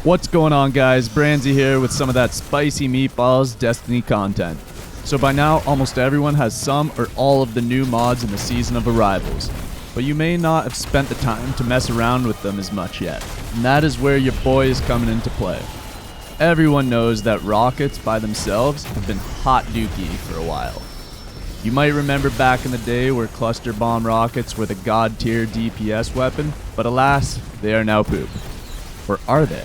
What's going on, guys? Branzy here with some of that spicy meatballs Destiny content. So by now, almost everyone has some or all of the new mods in the Season of Arrivals, but you may not have spent the time to mess around with them as much yet, and that is where your boy is coming into play. Everyone knows that rockets by themselves have been hot dookie for a while. You might remember back in the day where cluster bomb rockets were the god tier DPS weapon, but alas, they are now poop. Or are they?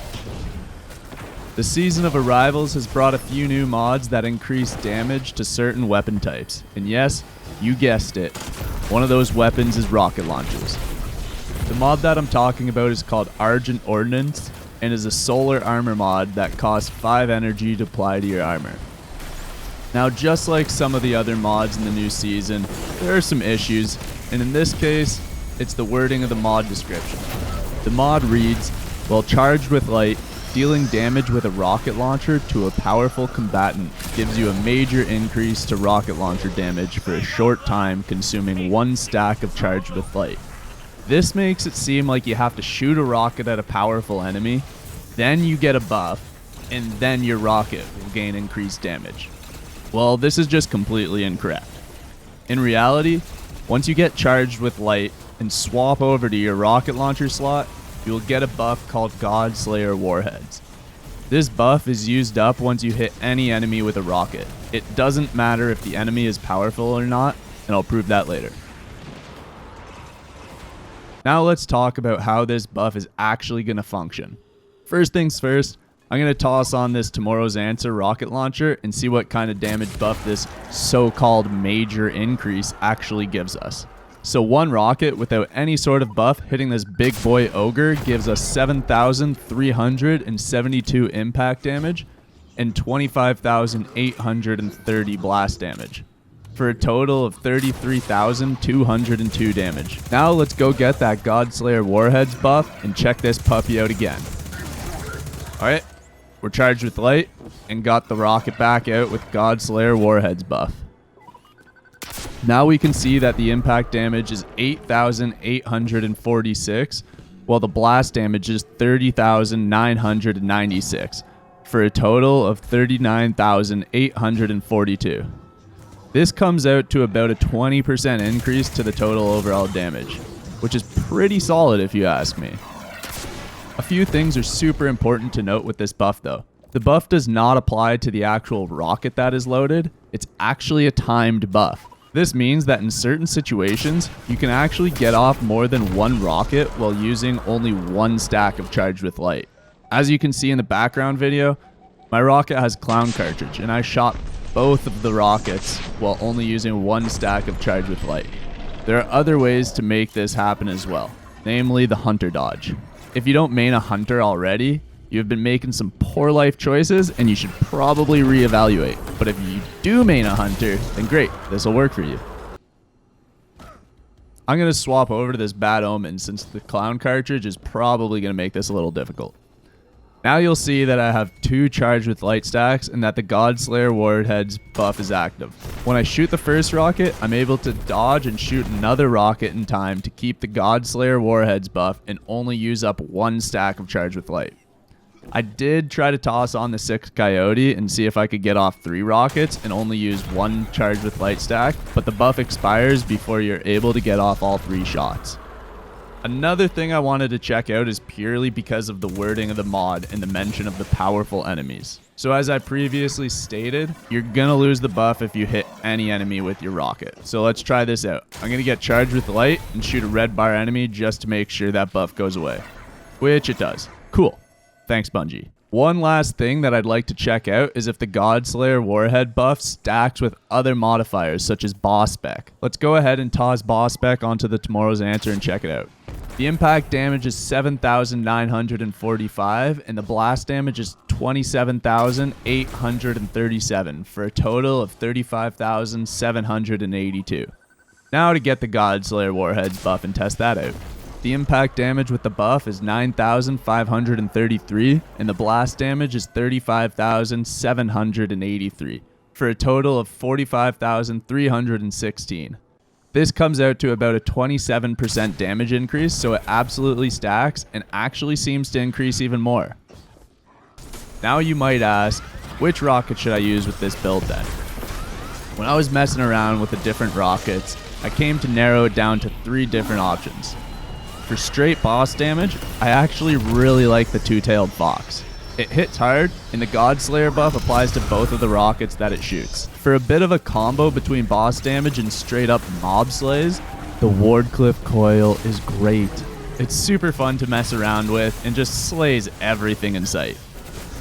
The Season of Arrivals has brought a few new mods that increase damage to certain weapon types. And yes, you guessed it, one of those weapons is rocket launchers. The mod that I'm talking about is called Argent Ordnance and is a solar armor mod that costs 5 energy to apply to your armor. Now, just like some of the other mods in the new season, there are some issues, and in this case, it's the wording of the mod description. The mod reads, while charged with light, dealing damage with a rocket launcher to a powerful combatant gives you a major increase to rocket launcher damage for a short time, consuming 1 stack of charged with light. This makes it seem like you have to shoot a rocket at a powerful enemy, then you get a buff, and then your rocket will gain increased damage. Well, this is just completely incorrect. In reality, once you get charged with light and swap over to your rocket launcher slot, you will get a buff called Godslayer Warheads. This buff is used up once you hit any enemy with a rocket. It doesn't matter if the enemy is powerful or not, and I'll prove that later. Now let's talk about how this buff is actually going to function. First things first, I'm going to toss on this Tomorrow's Answer rocket launcher and see what kind of damage buff this so-called major increase actually gives us. So 1 rocket without any sort of buff hitting this big boy ogre gives us 7,372 impact damage and 25,830 blast damage, for a total of 33,202 damage. Now let's go get that Godslayer Warheads buff and check this puppy out again. Alright, we're charged with light and got the rocket back out with Godslayer Warheads buff. Now we can see that the impact damage is 8,846, while the blast damage is 30,996, for a total of 39,842. This comes out to about a 20% increase to the total overall damage, which is pretty solid if you ask me. A few things are super important to note with this buff though. The buff does not apply to the actual rocket that is loaded, it's actually a timed buff. This means that in certain situations, you can actually get off more than 1 rocket while using only 1 stack of charged with light. As you can see in the background video, my rocket has clown cartridge and I shot both of the rockets while only using 1 stack of charged with light. There are other ways to make this happen as well, namely the hunter dodge. If you don't main a hunter already, you have been making some poor life choices and you should probably reevaluate. But if you do main a hunter, then great, this will work for you. I'm going to swap over to this Bad Omen since the clown cartridge is probably going to make this a little difficult. Now you'll see that I have 2 charged with light stacks and that the Godslayer Warheads buff is active. When I shoot the first rocket, I'm able to dodge and shoot another rocket in time to keep the Godslayer Warheads buff and only use up 1 stack of charged with light. I did try to toss on the 6 Coyote and see if I could get off 3 rockets and only use 1 charged with light stack, but the buff expires before you're able to get off all 3 shots. Another thing I wanted to check out is purely because of the wording of the mod and the mention of the powerful enemies. So as I previously stated, you're gonna lose the buff if you hit any enemy with your rocket. So let's try this out. I'm gonna get charged with light and shoot a red bar enemy just to make sure that buff goes away. Which it does. Cool. Thanks, Bungie. One last thing that I'd like to check out is if the Godslayer Warhead buff stacks with other modifiers such as Boss Spec. Let's go ahead and toss Boss Spec onto the Tomorrow's Answer and check it out. The impact damage is 7,945 and the blast damage is 27,837 for a total of 35,782. Now to get the Godslayer Warheads buff and test that out. The impact damage with the buff is 9,533 and the blast damage is 35,783 for a total of 45,316. This comes out to about a 27% damage increase, so it absolutely stacks and actually seems to increase even more. Now you might ask, which rocket should I use with this build then? When I was messing around with the different rockets, I came to narrow it down to 3 different options. For straight boss damage, I actually really like the Two-Tailed Fox. It hits hard, and the Godslayer buff applies to both of the rockets that it shoots. For a bit of a combo between boss damage and straight up mob slays, the Wardcliff Coil is great. It's super fun to mess around with and just slays everything in sight.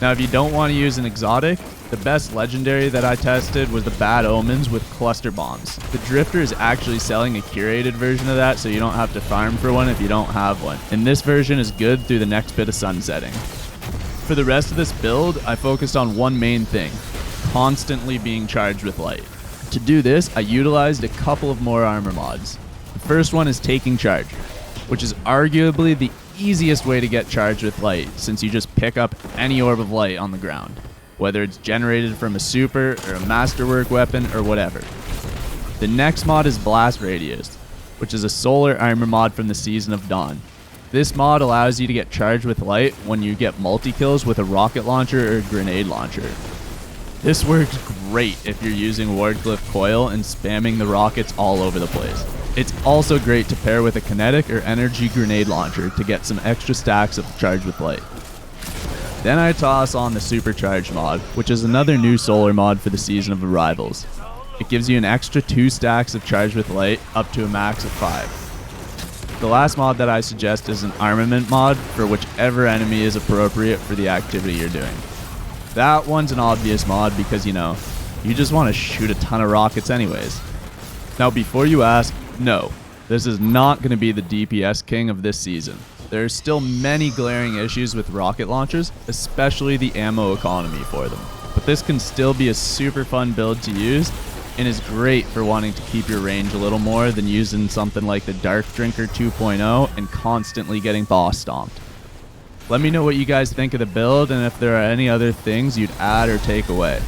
Now if you don't want to use an exotic, the best legendary that I tested was the Bad Omens with Cluster Bombs. The Drifter is actually selling a curated version of that, so you don't have to farm for one if you don't have one. And this version is good through the next bit of sunsetting. For the rest of this build, I focused on one main thing, constantly being charged with light. To do this, I utilized a couple of more armor mods. The first one is Taking Charge, which is arguably the easiest way to get charged with light, since you just pick up any orb of light on the ground, whether it's generated from a super or a masterwork weapon or whatever. The next mod is Blast Radius, which is a solar armor mod from the Season of Dawn. This mod allows you to get charged with light when you get multi-kills with a rocket launcher or a grenade launcher. This works great if you're using Wardcliff Coil and spamming the rockets all over the place. It's also great to pair with a kinetic or energy grenade launcher to get some extra stacks of charge with light. Then I toss on the Supercharged mod, which is another new solar mod for the Season of Arrivals. It gives you an extra 2 stacks of charge with light up to a max of 5. The last mod that I suggest is an armament mod for whichever enemy is appropriate for the activity you're doing. That one's an obvious mod because, you just want to shoot a ton of rockets anyways. Now before you ask, no, this is not going to be the DPS king of this season. There are still many glaring issues with rocket launchers, especially the ammo economy for them. But this can still be a super fun build to use, and is great for wanting to keep your range a little more than using something like the Dark Drinker 2.0 and constantly getting boss stomped. Let me know what you guys think of the build and if there are any other things you'd add or take away.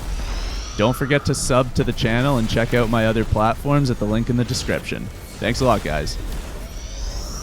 Don't forget to sub to the channel and check out my other platforms at the link in the description. Thanks a lot, guys.